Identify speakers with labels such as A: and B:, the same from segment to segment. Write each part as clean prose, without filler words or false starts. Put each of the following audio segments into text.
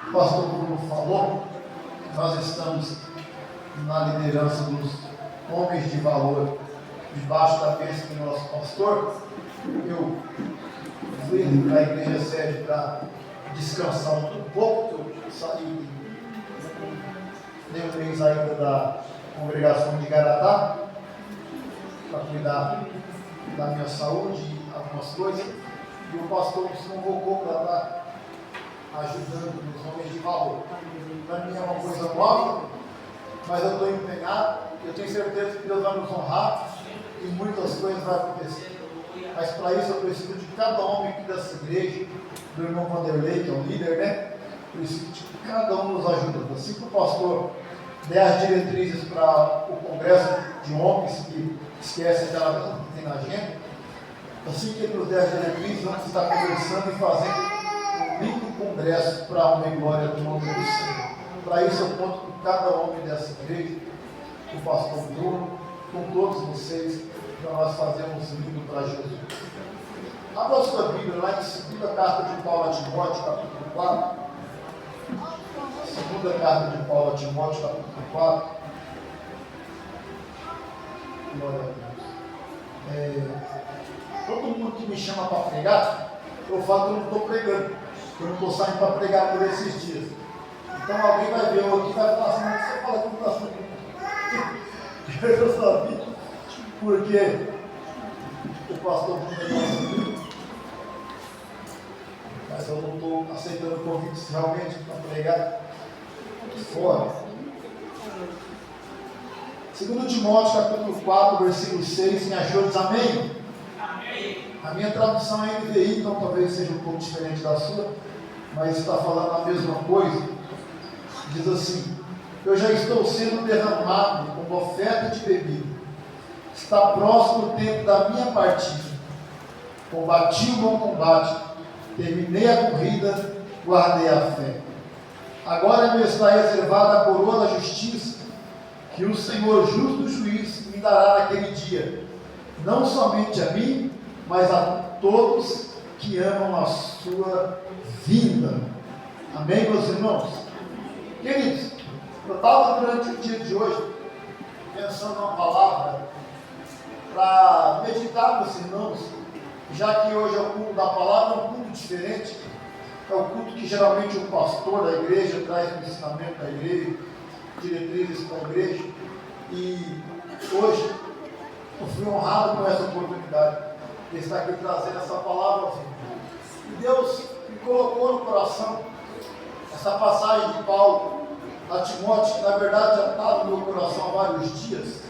A: o pastor Bruno falou, nós estamos na liderança dos homens de valor, debaixo da bênção do nosso pastor. Eu fui para a igreja sede para descansar um pouco, eu saí de um mês ainda da congregação de Garatá, para cuidar da minha saúde e algumas coisas, e o pastor nos convocou para estar ajudando os homens de valor. Para mim é uma coisa nova, mas eu estou empenhado, eu tenho certeza que Deus vai nos honrar e muitas coisas vão acontecer. Mas para isso eu preciso de cada homem aqui dessa igreja, do irmão Vanderlei, que é o líder, né? Preciso de que cada um nos ajude. Assim que o pastor der as diretrizes para o congresso de homens, que esquece aquela coisa que tem na agenda, assim que ele nos der as diretrizes, vamos estar conversando e fazendo um lindo congresso para a honra e glória do nome do Senhor. Para isso eu conto com cada homem dessa igreja, com o pastor Bruno, com todos vocês, para nós fazermos lindo para Jesus. Abra a sua Bíblia lá em 2ª carta de Paulo a Timóteo, capítulo 4. 2ª carta de Paulo a Timóteo, capítulo 4. Glória a Deus. Todo mundo que me chama para pregar, eu falo que eu não estou pregando, eu não estou saindo para pregar por esses dias. Então alguém vai ver eu aqui e vai falar assim, mas você fala que não está saindo. Eu sabia, porque o pastor não, mas eu não estou aceitando convites realmente para pregar fora. 2 Timóteo capítulo 4, versículo 6, me achou, diz amém? Amém. A minha tradução é NVI, então talvez seja um pouco diferente da sua, mas está falando a mesma coisa. Diz assim: eu já estou sendo derramado como oferta de bebida, está próximo o tempo da minha partida. Combati o bom combate, terminei a corrida, guardei a fé. Agora me está reservada a coroa da justiça, que o Senhor justo juiz me dará naquele dia, não somente a mim, mas a todos que amam a sua vinda. Amém, meus irmãos? Queridos, eu estava durante o dia de hoje pensando numa palavra para meditar com os irmãos, já que hoje é o culto da palavra, é um culto diferente, é o culto que geralmente o pastor da igreja traz o ensinamento da igreja, diretrizes para a igreja, e hoje eu fui honrado com essa oportunidade de estar aqui trazendo essa palavra. E Deus me colocou no coração essa passagem de Paulo a Timóteo, que na verdade já estava no meu coração há vários dias,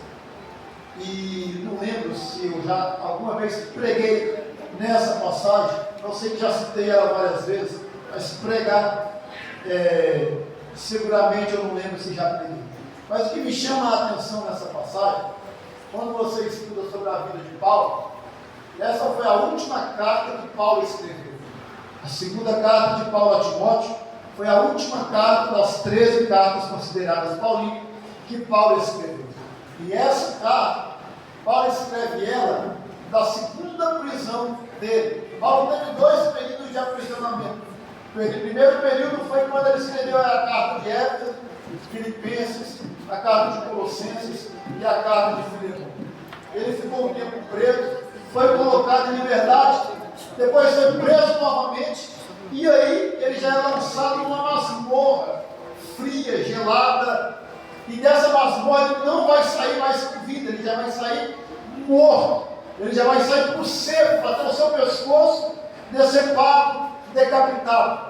A: e não lembro se eu já alguma vez preguei nessa passagem, não sei que já citei ela várias vezes, mas pregar, seguramente eu não lembro se já preguei. Mas o que me chama a atenção nessa passagem, quando você estuda sobre a vida de Paulo, essa foi a última carta que Paulo escreveu. A 2ª carta de Paulo a Timóteo foi a última carta das 13 cartas consideradas paulinas que Paulo escreveu. E essa carta, Paulo escreve ela da 2ª prisão dele. Paulo teve 2 períodos de aprisionamento. O primeiro período foi quando ele escreveu a carta de Éfeso, Filipenses, a carta de Colossenses e a carta de Filemão. Ele ficou um tempo preso, foi colocado em liberdade, depois foi preso novamente, e aí ele já é lançado numa masmorra fria, gelada, e dessa masmorra ele não vai sair mais com vida, ele já vai sair morto, ele já vai sair por seco, até o seu pescoço decepado, decapitado.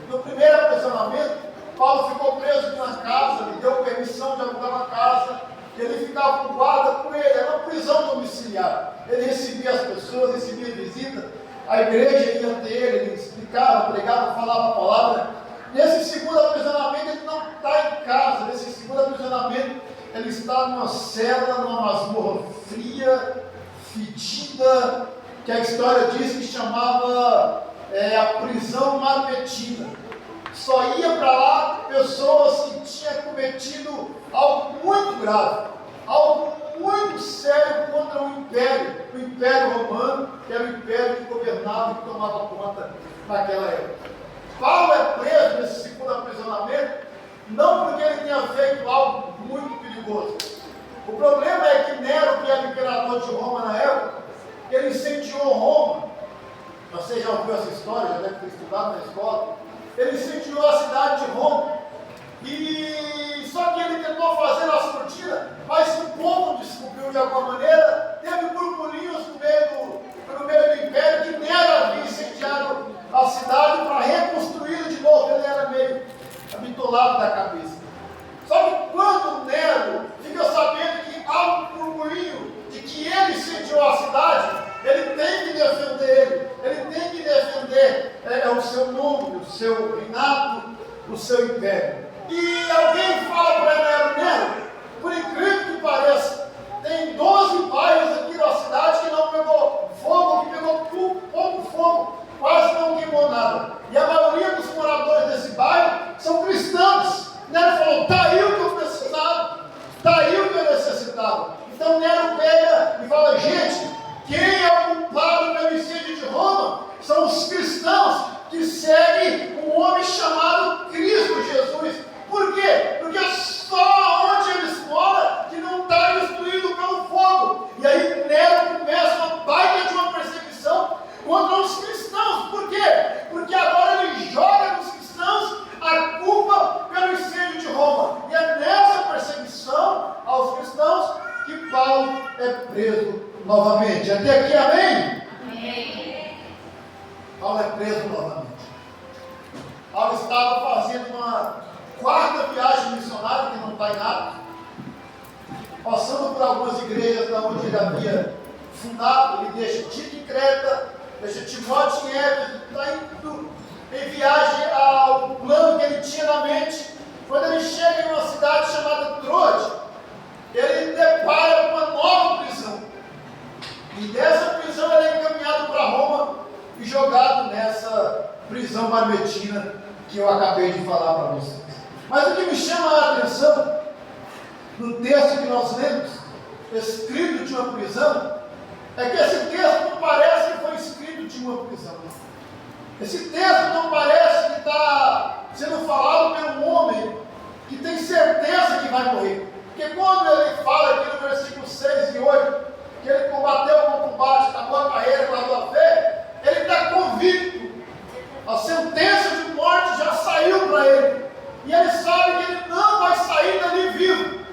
A: No primeiro aprisionamento, Paulo ficou preso na casa, lhe deu permissão de alugar uma casa, ele ficava com guarda com ele, era uma prisão domiciliar. Ele recebia as pessoas, recebia visita, a igreja ia até ele explicava, pregava, falava a palavra. Nesse segundo aprisionamento, ele não está em casa, nesse segundo aprisionamento, ele está numa cela, numa masmorra fria, fedida, que a história diz que chamava a prisão marmetina. Só ia para lá pessoas que tinham cometido algo muito grave, algo muito sério contra o Império Romano, que era o império que governava e tomava conta naquela época. Paulo é preso nesse segundo problema é que Nero, que era o imperador de Roma na época, ele incendiou Roma. Você já ouviu essa história, já deve ter estudado na escola. Ele incendiou a cidade de Roma. E só que ele tentou fazer as cortinas, mas o povo descobriu de alguma maneira, teve burburinhos no meio do império que Nero havia incendiado a cidade para reconstruí-la de novo. Ele era meio habitolado da cabeça. Só que quando Nero fica sabendo que há um burburinho de que ele incendiou a cidade, ele tem que defender ele tem que defender o seu nome, o seu reinado, o seu império. E alguém fala para Nero, por incrível que pareça, tem 12 bairros aqui na cidade que não pegou fogo, que pegou pouco fogo, quase não queimou nada. E a maioria dos moradores desse bairro são cristãos. Nero falou, está aí o que eu precisava, está aí o que eu necessitava. Então Nero pega e fala, gente, quem é o culpado pelo incêndio de Roma? São os cristãos que seguem um homem chamado Cristo Jesus. Por quê? Porque só onde eles moram que não está destruído pelo fogo. E aí Nero começa uma baita de uma perseguição contra os cristãos. Por quê? Porque agora ele joga nos cristãos a culpa pelo incêndio de Roma. E é nessa perseguição aos cristãos que Paulo é preso novamente. Até aqui, amém? Amém. Paulo é preso novamente. Paulo estava fazendo uma quarta viagem missionária, que não está em nada, passando por algumas igrejas da onde ele havia fundado. Ele deixa Tito em Creta, deixa Timóteo em Éfeso, está indo em viagem ao plano que ele tinha na mente. Quando ele chega em uma cidade chamada Troade, ele depara com uma nova prisão. E dessa prisão ele é encaminhado para Roma e jogado nessa prisão mamertina que eu acabei de falar para vocês. Mas o que me chama a atenção no texto que nós lemos, escrito de uma prisão, é que esse texto não parece que foi escrito de uma prisão. Esse texto não parece que está sendo falado por um homem que tem certeza que vai morrer. Porque quando ele fala aqui no versículo 6 e 8, que ele combateu o bom combate, acabou a carreira, guardou a fé, ele está convicto. A sentença de morte já saiu para ele. E ele sabe que ele não vai sair dali vivo.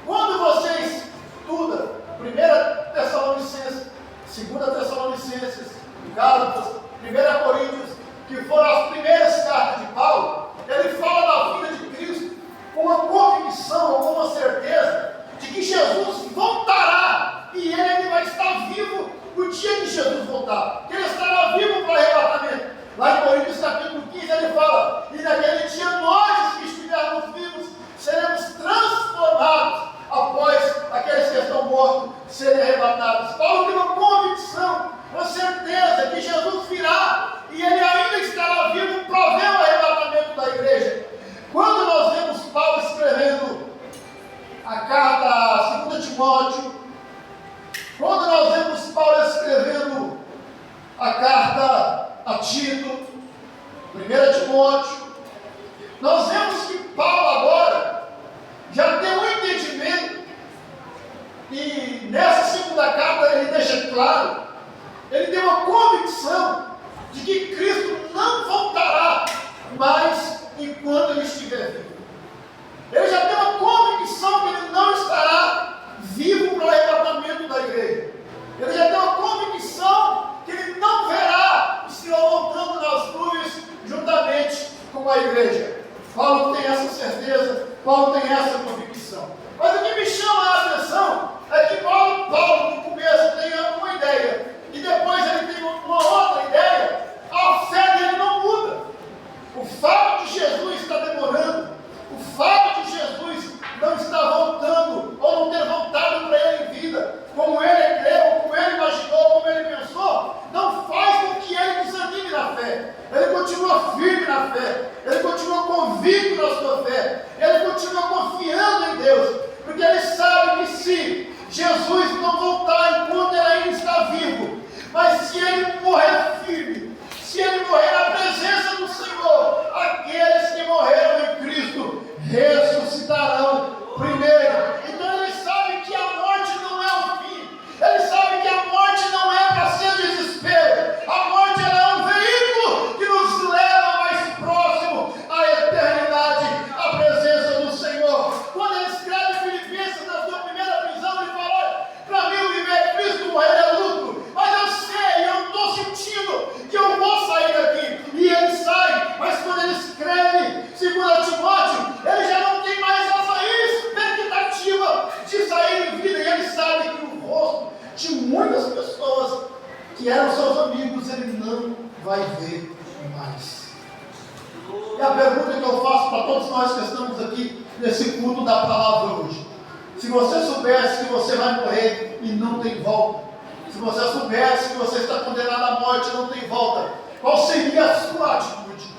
A: Quando você estuda 1 Tessalonicenses, 2 Tessalonicenses, Gálatas, 1 Coríntios, que foram as primeiras cartas de Paulo, ele fala da vida de Cristo com uma convicção, com uma certeza de que Jesus voltará e ele vai estar vivo no dia que Jesus voltar, que ele estará vivo para o arrebatamento. Lá em Coríntios capítulo 15 ele fala, e naquele dia nós que estivermos vivos seremos transformados após aqueles que estão mortos serem arrebatados. Paulo tem uma convicção, uma certeza que Jesus virá e ele ainda estará vivo para ver o arrebatamento da igreja. Quando nós vemos Paulo escrevendo a carta a 2 Timóteo, quando nós vemos Paulo escrevendo a carta a Tito, 1 Timóteo, nós vemos que Paulo agora já tem um entendimento, e nessa segunda carta ele deixa claro, ele tem uma convicção de que Cristo não voltará mais enquanto ele estiver vivo. Ele já tem uma convicção que ele não estará vivo para o arrebatamento da igreja. Ele já tem uma convicção que ele não verá o Senhor voltando nas nuvens juntamente com a igreja. Paulo tem essa certeza, Paulo tem essa convicção. Mas o que me chama a atenção é que Paulo no começo tem uma ideia, e depois ele tem uma outra ideia. A fé dele não muda. O fato de Jesus estar demorando, o fato de Jesus não estar voltando, ou não ter voltado para ele em vida, como ele creu, como ele imaginou, como ele pensou, não faz com que ele desanime na fé. Ele continua firme na fé, ele continua convicto na sua fé, ele continua confiando em Deus, porque ele sabe que se Jesus não voltar enquanto ele ainda está vivo, mas se ele morrer firme, se ele morrer na presença do Senhor, aqueles que morreram que eu faço para todos nós que estamos aqui nesse culto da palavra hoje. Se você soubesse que você vai morrer e não tem volta, se você soubesse que você está condenado à morte e não tem volta, qual seria a sua atitude?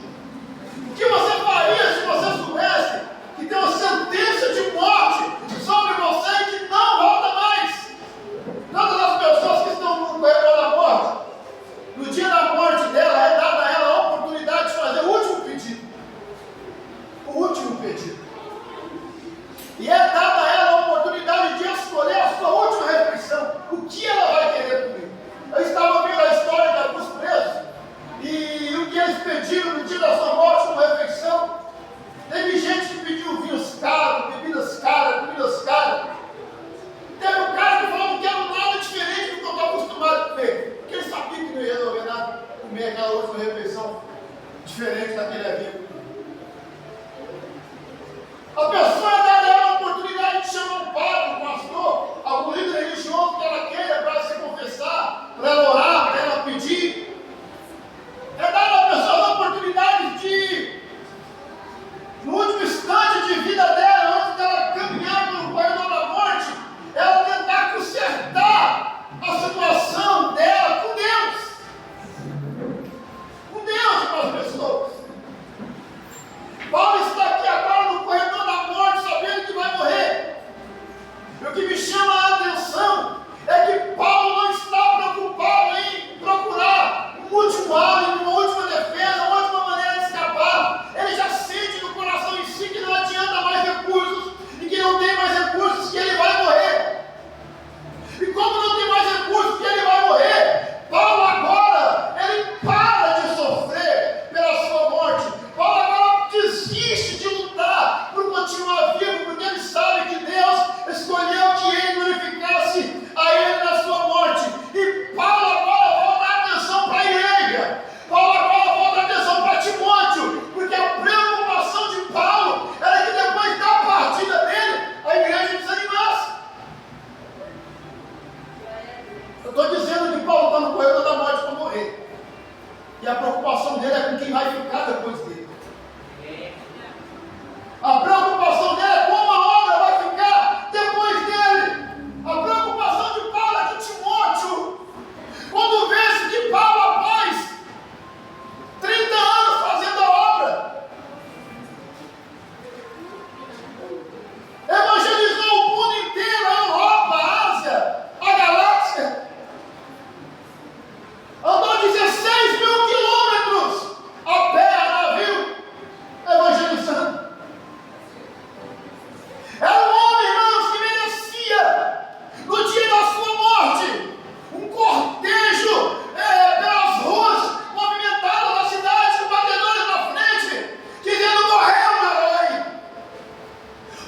A: O que você faria se você soubesse que tem uma sentença de morte sobre você e que não volta mais? Todas as pessoas que estão no corredor da morte, no dia da morte dela, é dada a ela a oportunidade de fazer o último pedido. O último pedido. E é dada a ela a oportunidade de escolher a sua última refeição. O que ela vai querer comer? Eu estava vendo a história de alguns presos e o que eles pediram no dia da sua morte como refeição. Teve gente que pediu vinhos caros, bebidas caras, comidas caras. Teve um cara que falou: não quero nada diferente do que eu estou acostumado a comer. Porque ele sabia que não ia resolver nada comer aquela última refeição diferente daquele havia. A pessoa é dada a ela a oportunidade de chamar um padre, um pastor, algum líder religioso que ela queira para se confessar, para ela orar, para ela pedir. É dada a pessoa a oportunidade de, no último instante de vida dela, antes dela caminhar pelo corredor da morte, ela tentar consertar a situação dela com Deus. Com Deus para as pessoas. Paulo está aqui agora no corredor da morte, sabendo que vai morrer. E o que me chama a atenção é que Paulo não está preocupado em procurar um último alvo, uma última defesa, uma última maneira de escapar. Ele já sente no coração em si que não adianta mais recursos e que não tem mais recursos, que ele vai morrer. E como não tem mais recursos, que ele vai morrer, Paulo agora, ele para de sofrer pela sua morte. Paulo agora desiste de lutar por continuar vivo, porque ele sabe que Deus escolheu que ele glorificasse a ele na sua morte. E Paulo agora volta a atenção para a igreja. Paulo agora volta a atenção para Timóteo, porque a preocupação de Paulo era que depois da partida dele, a igreja desanimasse. Eu estou dizendo que Paulo está no corredor da morte para morrer. E a preocupação dele é com quem vai ficar depois dele. A preocupação dele é como a obra vai ficar depois dele. A preocupação de Paulo é que Timóteo, quando vê que Paulo, após 30 anos fazendo a obra, evangelizou o mundo inteiro, a Europa, a Ásia, a galáxia, andou 16 mil quilômetros a pé, a navio, evangelizando. Era um homem, irmãos, que merecia, no dia da sua morte, um cortejo pelas ruas movimentadas da cidade, com batedores na frente, dizendo: morreu um herói,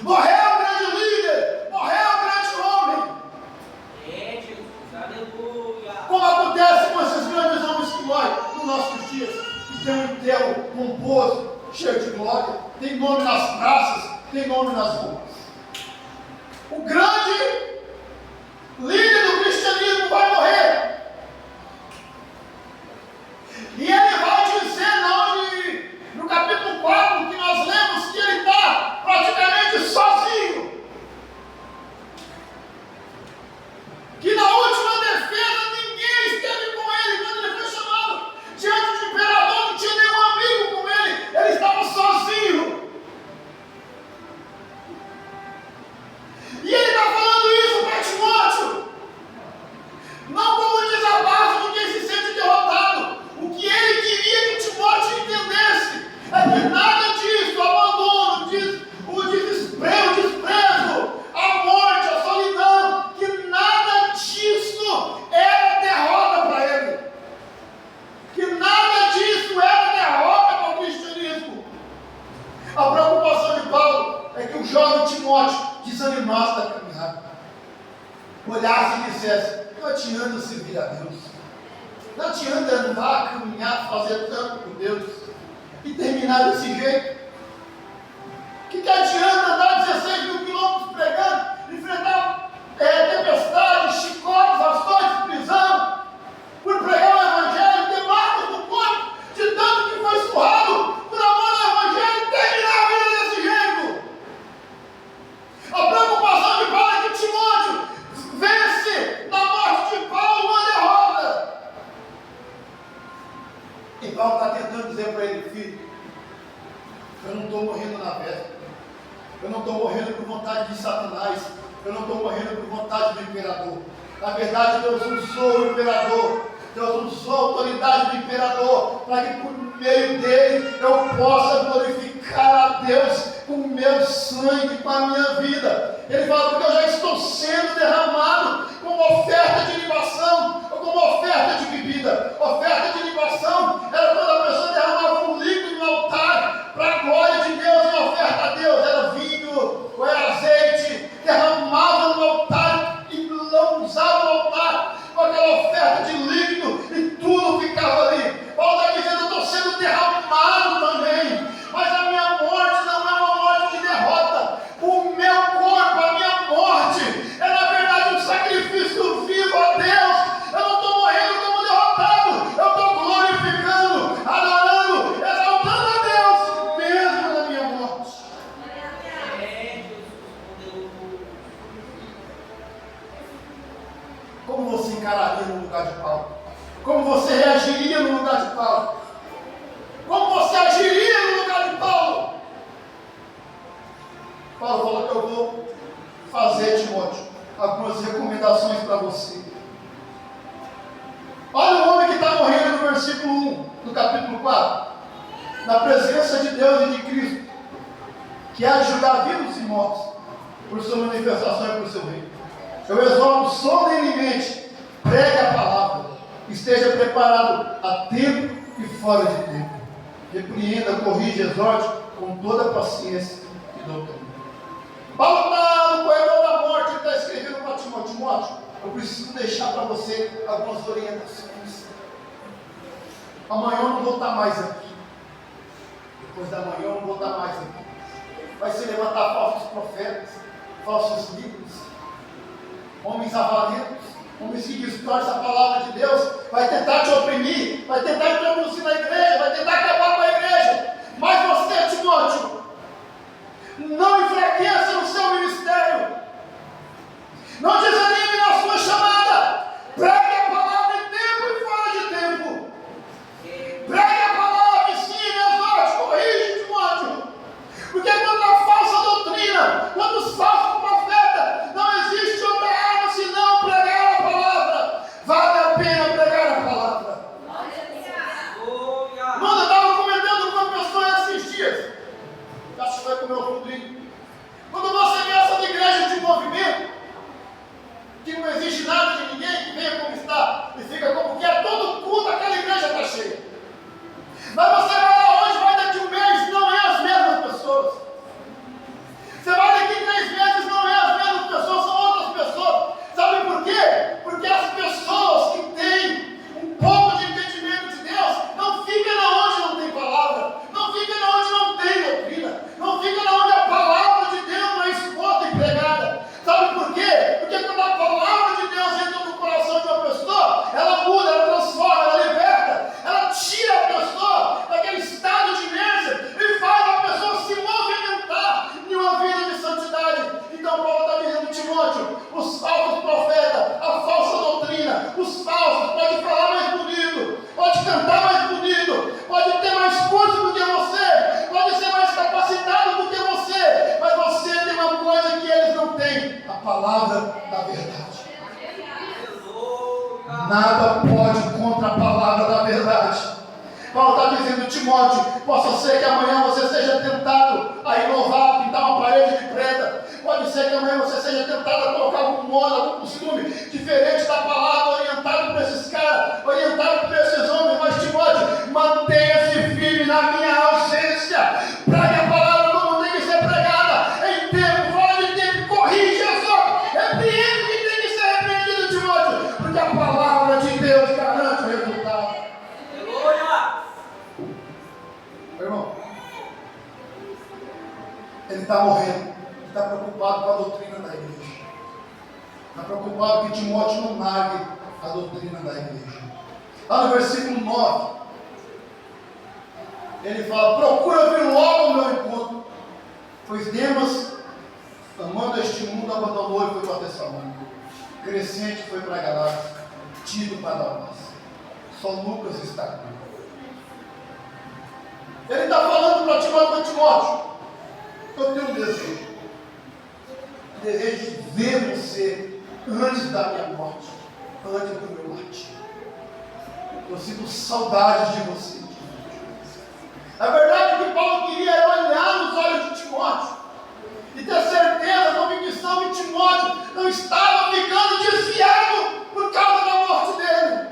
A: morreu um grande líder, morreu um grande homem.
B: Jesus, aleluia.
A: Como acontece com esses grandes homens que morrem nos nossos dias, que tem um enterro pomposo, cheio de glória, tem nome nas praças, tem nome nas ruas. O grande líder do cristianismo vai morrer. E ele vai dizer no capítulo 4, que nós lemos, que ele está praticamente sozinho. Que na última defesa ninguém esteve com ele quando ele foi chamado diante do imperador, não tinha nenhum amigo com ele, ele estava sozinho. E ele está falando isso para Timóteo, não como desabafo de quem se sente derrotado. O que ele queria que Timóteo entendesse é que nada disso, o abandono, o desprezo, a morte, a solidão, que nada disso era derrota para ele. Que nada disso era derrota para o cristianismo. A preocupação de Paulo é que o jovem Timóteo desanimasse da caminhada, olhasse e dissesse: não adianta servir a Deus, não adianta andar, caminhar, fazer tanto por Deus e terminar desse jeito. Que adianta andar 16 mil quilômetros pregando, enfrentar tempestades, chicotes, ações, prisão, por pregar o evangelho, ter marcas no corpo, de tanto que foi surrado por amor ao evangelho, terminar morrendo na véspera. Eu não estou morrendo por vontade de Satanás. Eu não estou morrendo por vontade do imperador. Na verdade, Deus usou o imperador. Deus usou a autoridade do imperador para que por meio dele eu possa glorificar a Deus com o meu sangue, com a minha vida. Ele fala, porque eu já estou sendo derramado como oferta de libação, ou como oferta de bebida. Oferta de libação era quando a pessoa derramava um líquido no altar para a glória de Deus, em oferta a Deus. Era vinho, ou era azeite, derramava no altar e não usava o altar com aquela oferta de líquido e tudo ficava ali. Paulo está dizendo, eu estou sendo derramado também, mas a minha morte não é uma morte de derrota. O meu corpo, a minha morte é na verdade um sacrifício vivo a Deus. Eu não estou morrendo como derrotado, eu estou glorificando, adorando, exaltando a Deus mesmo na minha morte. Como você encararia no lugar de Paulo? Como você reagiria no lugar de Paulo? Como você agiria no lugar de Paulo? Paulo falou que eu vou fazer, Timóteo, algumas recomendações para você. Olha o homem que está morrendo no versículo 1 do capítulo 4. Na presença de Deus e de Cristo, que há de julgar vivos e mortos, por sua manifestação e por seu reino. Eu exorto solenemente, pregue a palavra, esteja preparado a tempo e fora de tempo. Repreenda, corrija, exorte com toda paciência e doutrina. Paulo está no corredor da morte, ele está escrevendo para Timóteo. Timóteo, eu preciso deixar para você algumas orientações. Amanhã eu não vou estar mais aqui. Depois da manhã eu não vou estar mais aqui. Vai se levantar falsos profetas, falsos líderes, homens avarentos, homens que distorcem a palavra de Deus, vai tentar te oprimir, vai tentar introduzir na igreja, vai tentar acabar com a igreja. Mas você, Timóteo, não enfraqueça no seu ministério, não desanime na sua chamada, pregue a palavra em tempo e fora de tempo, pregue a palavra, ensine, exorte, corrige, Timóteo, porque quando a falsa doutrina, quando os falsos profetas, não existe outra arma senão pregar a palavra. Vale a pena pregar a palavra. Mano, eu estava comentando com uma pessoa esses dias, acho que foi com o meu sobrinho. Quando você vê essa igreja de movimento, que não existe nada de ninguém que venha como está e fica como que é, todo culto, aquela igreja está cheia. Mas você vai lá hoje, vai daqui um mês, não é as mesmas pessoas. Você vai daqui 3 meses, não é as mesmas pessoas, são outras pessoas. Sabe por quê? Porque as pessoas que têm um pouco de entendimento de Deus não ficam na onde não tem palavra, não ficam na onde não tem doutrina, não ficam na onde a palavra de Deus não é exposta e pregada. Sabe por quê? Porque quando a palavra de Deus entra no coração de uma pessoa, ela muda, ela transforma, ela liberta, ela tira a pessoa daquele estado de inércia e faz a pessoa se movimentar em uma vida de santidade. Então Paulo está dizendo, Timóteo, os falsos profetas, a falsa doutrina, os falsos podem falar mais bonito, pode cantar mais bonito, pode ter mais curso do que você, pode ser mais capacitado do que você, mas você tem uma coisa que eles não têm, a palavra da verdade. Nada pode contra a palavra da verdade. Paulo está dizendo, Timóteo, possa ser que amanhã você seja tentado a inovar, pintar uma parede de preta. Pode ser que amanhã você seja tentado a colocar algum modo, algum costume diferente da palavra, orientado por esses caras, orientado por esses homens. Mas Timóteo, mantenha-se firme na minha ausência, para que a palavra não tenha que ser pregada em tempo, fora de tempo, corrige, exorta, repreende o que tem que ser repreendido, Timóteo, porque a palavra de Deus garante o resultado. Meu irmão, ele está morrendo, ele está preocupado com a doutrina da igreja, está preocupado que Timóteo não largue a doutrina da igreja. Lá no versículo 9, ele fala, procura vir logo ao meu encontro, pois Demas, amando este mundo, abandonou e foi para Tessalônica, Crescente foi para Galácia, Tito para Dalmácia, só Lucas está aqui. Ele está falando para Timóteo, Eu tenho um desejo de ver você antes da minha morte, antes do meu martírio. Eu sinto saudade de você. Na verdade, o que Paulo queria era olhar nos olhos de Timóteo e ter certeza, convicção que Timóteo não estava ficando desviado por causa da morte dele.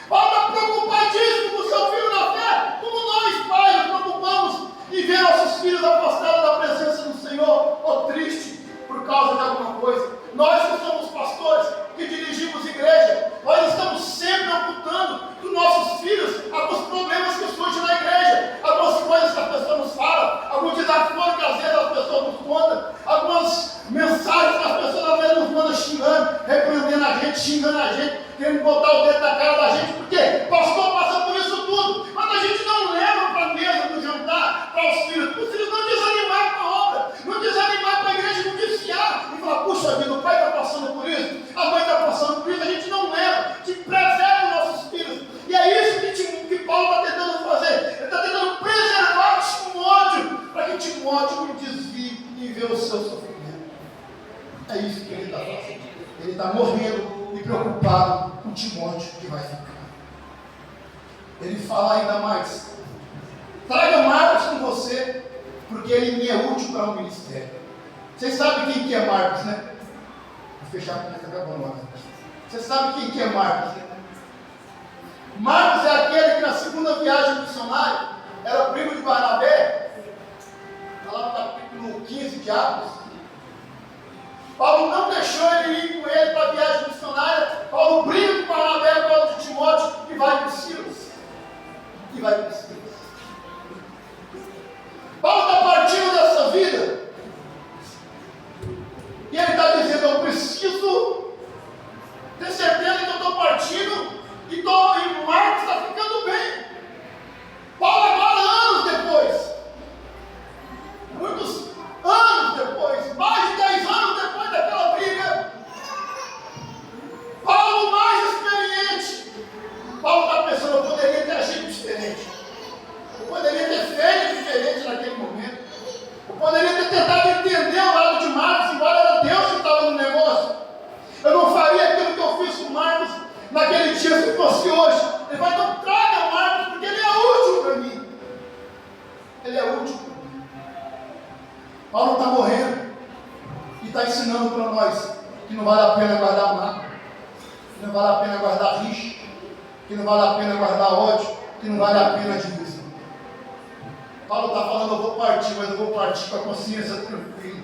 A: Paulo está preocupadíssimo com o seu filho na fé, como nós, pais, nos preocupamos em ver nossos filhos afastados da presença do Senhor, ou triste por causa de alguma coisa. Nós que somos pastores, que dirigimos igreja, nós estamos sempre ocultando dos nossos filhos alguns problemas que surgem na igreja, algumas coisas que as pessoas nos falam, alguns desafios que às vezes as pessoas nos contam, algumas mensagens que as pessoas às vezes nos mandam xingando, repreendendo a gente, xingando a gente, querendo botar o dedo na cara da gente, porque o pastor passa por isso tudo, mas a gente não leva para a mesa do jantar, para os filhos não desanimar com a obra, não desanimar com a igreja, não desfiar e falar, puxa vida, o pai está passando por isso, a mãe está passando por isso, a gente não leva, te preserva os nossos filhos, e é isso que Paulo está tentando fazer, ele está tentando preservar Timóteo, para que Timóteo não desvie e vê o seu sofrimento. É isso que ele está fazendo. Ele está morrendo e preocupado com Timóteo que vai ficar. Ele fala ainda mais: traga Marcos com você, porque ele me é útil para o ministério. Vocês sabem quem que é Marcos, né? Vou fechar com essa acabando. Vocês sabem quem que é Marcos, né? Marcos é aquele que na segunda viagem missionária era primo de Barnabé. Está lá no capítulo 15 de Atos. Paulo não deixou ele ir com ele para a viagem missionária. Paulo briga com Barnabé por causa de Timóteo e vai com Silas. Paulo está partindo dessa vida. E ele está dizendo, eu preciso ter certeza que eu estou partindo e Marcos está ficando bem. Paulo agora, anos depois, muitos anos depois, mais de 10 anos depois daquela briga, Paulo mais experiente, Paulo está pensando, eu poderia ter agido diferente, eu poderia ter feito diferente naquele momento, eu poderia ter tentado entender o lado de Marcos, embora era Deus que estava no negócio, eu não faria aquilo que eu fiz com Marcos naquele dia se fosse hoje. Ele vai, então traga Marcos, porque ele é útil para mim, ele é útil para mim. Paulo está morrendo e está ensinando para nós que não vale a pena guardar mágoa, que não vale a pena guardar rixa, que não vale a pena guardar ódio, que não vale a pena divisão. Paulo está falando, eu vou partir, mas eu vou partir com a consciência tranquila.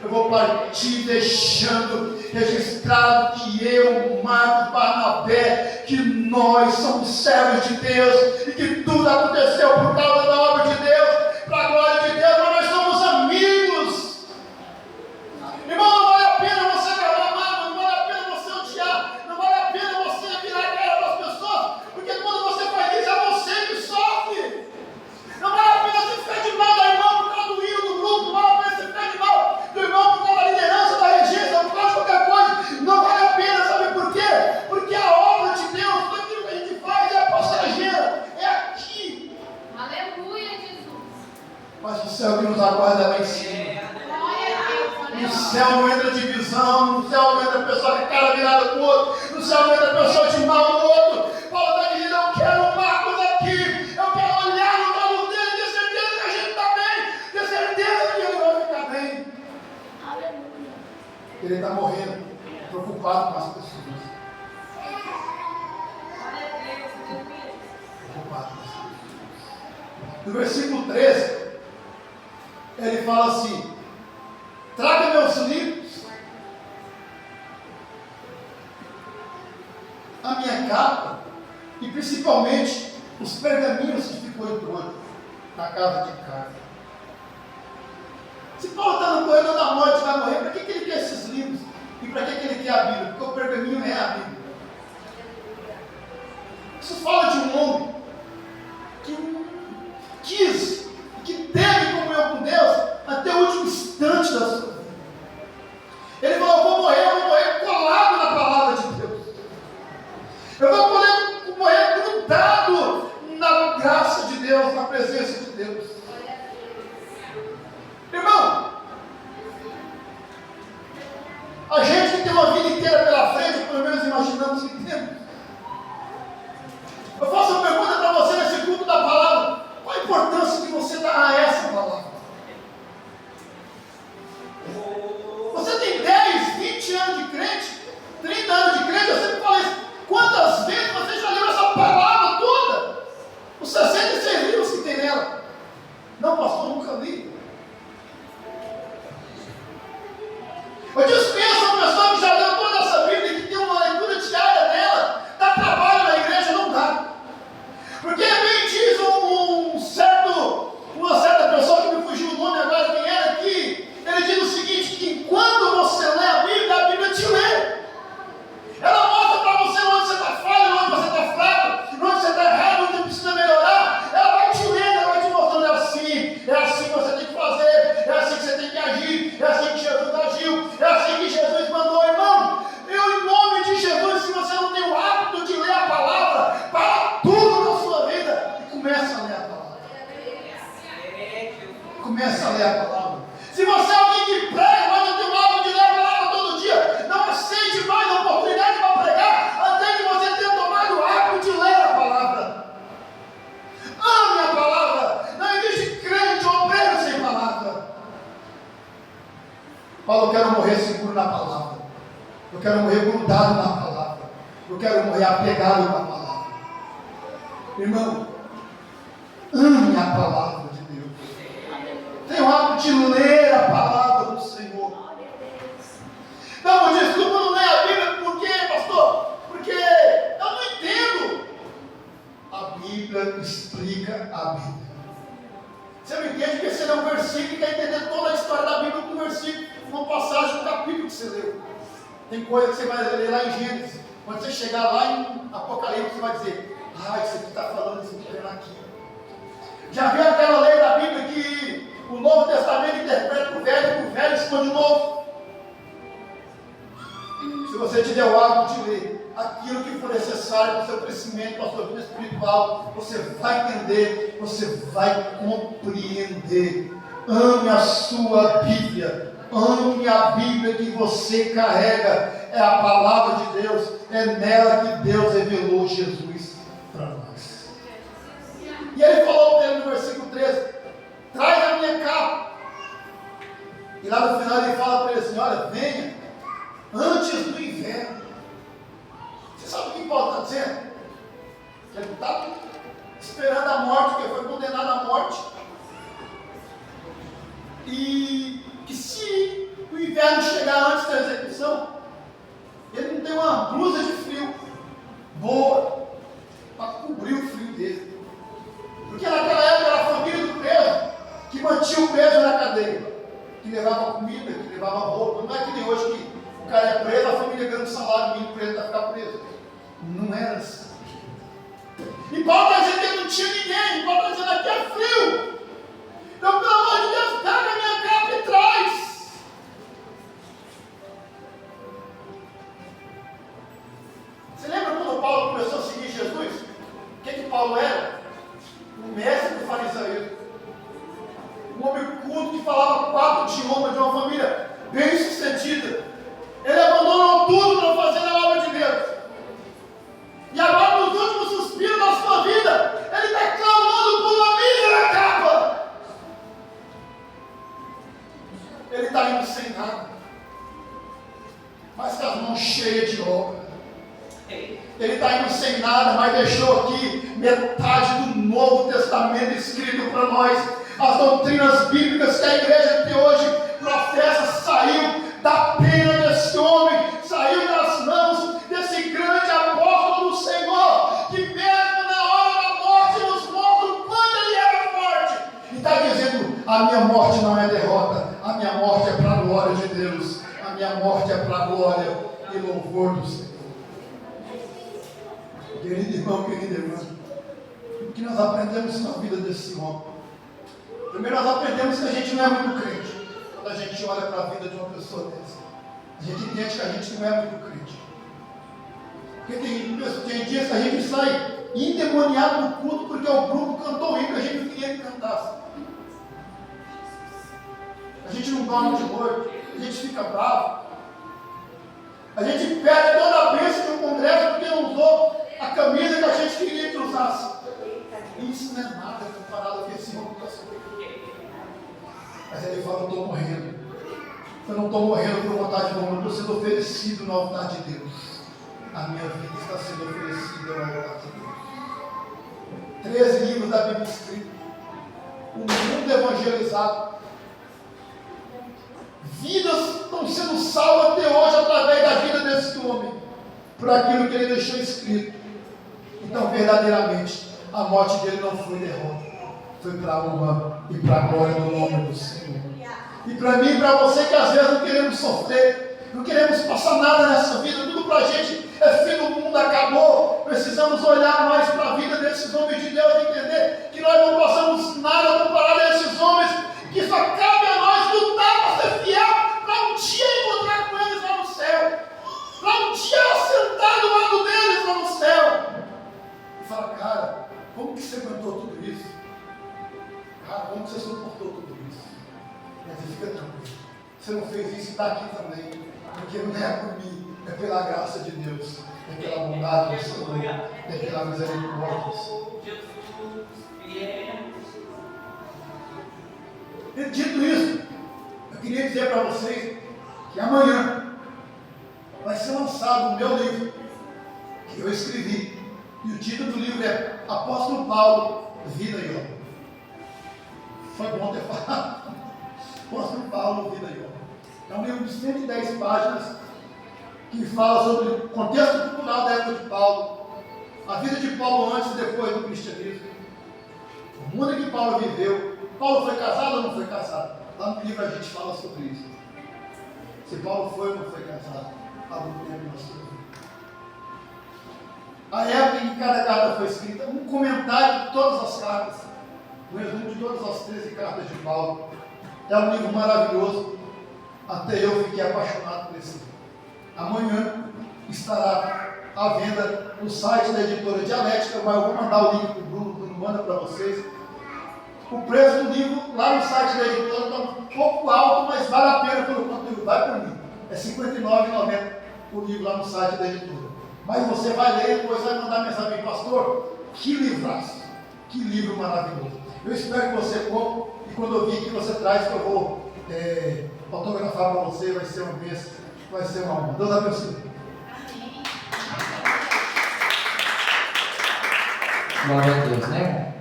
A: Eu vou partir deixando registrado que eu, Marcos, Barnabé, que nós somos servos de Deus e que tudo aconteceu por causa da obra de Deus, para a glória de Deus, mas nós somos amigos. Irmão, não vale a pena você guardar mágoa, não vale a pena você odiar, não vale a pena você virar a cara para as pessoas, porque quando você faz isso é você que sofre. Não vale a pena você ficar de mal da irmã por causa do hino do grupo, não vale a pena você ficar de mal do irmão por causa da liderança, da regência, por causa de qualquer coisa, não vale a pena, sabe por quê? Porque a obra de Deus, tudo aquilo que a gente faz é passageira, é aqui.
C: Aleluia, Jesus.
A: Mas o céu que nos aguarda lá em cima. No céu não entra divisão, no céu não entra pessoa com cara virada para o outro, no céu não entra pessoa de mal no outro. Paulo está dizendo, eu quero Marcos aqui, eu quero olhar no olho dele, ter certeza que a gente está bem, ter certeza que ele vai ficar bem.
C: Aleluia.
A: Ele está morrendo, preocupado com as pessoas. Preocupado com as pessoas. No versículo 13, ele fala assim, traga meus livros, a minha capa e principalmente os pergaminhos que ficou em torno na casa de casa. Se Paulo está no corredor da morte, vai morrer, para que ele quer esses livros? E para que ele quer a Bíblia? Porque o pergaminho é a Bíblia. Isso fala de um homem que quis, que teve comunhão com Deus até o último instante da sua vida. Ele falou, eu vou morrer colado na palavra de Deus. Eu vou morrer grudado na graça de Deus, na presença de Deus. imaginamos que temos. Eu faço uma pergunta para você nesse culto da palavra. Qual a importância que você dá a essa palavra? Você tem 10, 20 anos de crente, 30 anos de crente, eu sempre falo isso. Quantas vezes você já leu essa palavra toda? Os 66 livros que tem nela. Não, pastor, nunca li. Eu dispenso uma pessoa que já leu toda essa Bíblia e que tem uma leitura diária dela. Dá trabalho na igreja? Não dá. Porque bem diz uma certa pessoa que me fugiu o nome agora, quem era aqui, ele diz o seguinte, que quando você lê a Bíblia te lê. Ela mostra para você onde você está falho, onde você está fraco, onde você está errado, onde você precisa melhorar. Ela vai te lendo, ela vai te mostrando é assim que você tem que fazer, é assim que você tem que agir, é assim que Jesus agiu, é assim que Jesus mandou, irmão. Eu, em nome de Jesus, se você não tem o hábito de ler a palavra, para tudo na sua vida e começa a ler a palavra. Começa a ler a palavra. Se você é alguém que prega, mas não tem o hábito de ler a palavra todo dia, não aceite mais a oportunidade para pregar, até que você tenha tomado o hábito de ler a palavra. Ame a palavra. Não existe crente ou obreiro sem palavra. Paulo, eu quero morrer seguro na palavra. Eu quero morrer grudado na palavra. Eu quero morrer apegado na palavra. Irmão, ame a palavra de Deus. Tenha o hábito de ler a palavra do Senhor. Não, desculpa, não ler a Bíblia, por quê, pastor? Porque eu não entendo. A Bíblia explica a Bíblia. Você não entende que você lê um versículo e quer entender toda a história da Bíblia com um versículo, uma passagem, um capítulo que você leu. Tem coisa que você vai ler lá em Gênesis. Quando você chegar lá em Apocalipse, você vai dizer, isso aqui está falando isso aqui. Já viu aquela lei da Bíblia que o Novo Testamento interpreta o Velho esconde o Novo? Se você tiver o hábito de ler aquilo que for necessário para o seu crescimento, para a sua vida espiritual, você vai entender, você vai compreender. Ame a sua Bíblia. Ame a Bíblia que você carrega. É a palavra de Deus. É nela que Deus revelou Jesus para nós. E ele falou para ele no versículo 13: traz a minha capa. E lá no final ele fala para ele assim: olha, venha antes do inverno. Você sabe o que Paulo está dizendo? Que ele está esperando a morte, que ele foi condenado à morte. E que se o inverno chegar antes da execução, ele não tem uma blusa de frio boa para cobrir o frio dele. Porque naquela época era a família do preso que mantinha o preso na cadeia, que levava comida, que levava roupa. Não é que nem hoje que o cara é preso, a família ganha um salário mínimo para ele para ficar preso. Não era assim. E Paulo está dizendo que ele não tinha ninguém. Paulo está dizendo: aqui é frio. Então, pelo amor de Deus, pega a minha capa e traz. Você lembra quando Paulo começou a seguir Jesus? O que Paulo era? O mestre do farisaísmo. Um homem culto que falava 4 idiomas, de uma família bem sucedida. Ele abandonou tudo para fazer a obra de Deus. E agora, nos últimos suspiros da sua vida, ele está clamando por uma mísera capa. Ele está indo sem nada, mas com as mãos cheias de obra. Ele está indo sem nada, mas deixou aqui metade do Novo Testamento escrito para nós. As doutrinas bíblicas que a igreja de hoje professa saiu da pena desse homem, saiu das mãos desse grande apóstolo do Senhor, que mesmo na hora da morte nos mostra o quanto ele era forte. E está dizendo: a minha morte não é derrota, a minha morte é para a glória de Deus, a minha morte é para a glória e louvor do Senhor. Querido irmão, querida irmã, o que nós aprendemos na vida desse homem? Primeiro, nós aprendemos que a gente não é muito crente. Quando a gente olha para a vida de uma pessoa dessa, a gente entende que a gente não é muito crente. Porque tem dias que a gente sai endemoniado no culto porque o grupo cantou o hino que a gente não queria que cantasse. A gente não dorme de noite, a gente fica bravo. A gente perde toda a bênção que o congresso porque não usou a camisa que a gente queria que usasse. Isso não é nada comparado com esse homem que está sofrendo. Mas ele fala, eu estou morrendo. Eu não estou morrendo por vontade de homem, eu estou sendo oferecido na vontade de Deus. A minha vida está sendo oferecida na vontade de Deus. 13 livros da Bíblia escritos. O mundo evangelizado. Vidas estão sendo salvas até hoje através da vida desse homem. Por aquilo que ele deixou escrito. Então, verdadeiramente, a morte dele não foi derrota. Foi para a honra e para a glória do nome do Senhor. E para mim e para você que às vezes não queremos sofrer, não queremos passar nada nessa vida, tudo para a gente é fim do mundo, acabou. Precisamos olhar mais para a vida desses homens de Deus e entender que nós não passamos nada comparado a esses homens, que só cabe a nós lutar para ser fiel, para um dia encontrar com eles lá no céu, para um dia sentar do lado deles lá no céu. E fala, cara, como que você aguentou tudo isso? Cara, como que você suportou tudo isso? Mas fica tranquilo. Você não fez isso e está aqui também. Porque não é por mim, é pela graça de Deus, é pela bondade do Senhor, é pela misericórdia do Senhor. E dito isso, eu queria dizer para vocês que amanhã vai ser lançado o meu livro, que eu escrevi. E o título do livro é Apóstolo Paulo, Vida e Obra. Foi bom ter falado. Apóstolo Paulo, Vida e Obra. É um livro de 110 páginas que fala sobre o contexto cultural da época de Paulo, a vida de Paulo antes e depois do cristianismo, o mundo em que Paulo viveu. Paulo foi casado ou não foi casado? Lá no livro a gente fala sobre isso. Se Paulo foi ou não foi casado, há algum tempo nós temos. A época em que cada carta foi escrita, um comentário de todas as cartas, um resumo de todas as 13 cartas de Paulo. É um livro maravilhoso. Até eu fiquei apaixonado por esse livro. Amanhã estará à venda no site da editora Dialética, mas eu vou mandar o link para o Bruno manda para vocês. O preço do livro lá no site da editora está um pouco alto, mas vale a pena pelo conteúdo, vai por mim. É R$ 59,90 o livro lá no site da editora. Mas você vai ler e depois vai mandar mensagem, pastor, que livraço, que livro maravilhoso. Eu espero que você compre e quando eu vir que você traz, que eu vou autografar para você, vai ser uma bênção, vai ser uma honra. Deus abençoe.
D: Glória a Deus, né?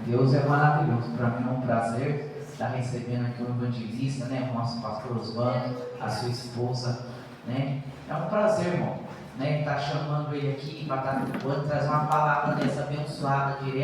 D: Deus é maravilhoso. Para mim é um prazer estar recebendo aqui o evangelista, né? O nosso pastor Osvaldo, a sua esposa, né? É um prazer, irmão, né? Estar chamando ele aqui para estar trazer uma palavra dessa abençoada direto.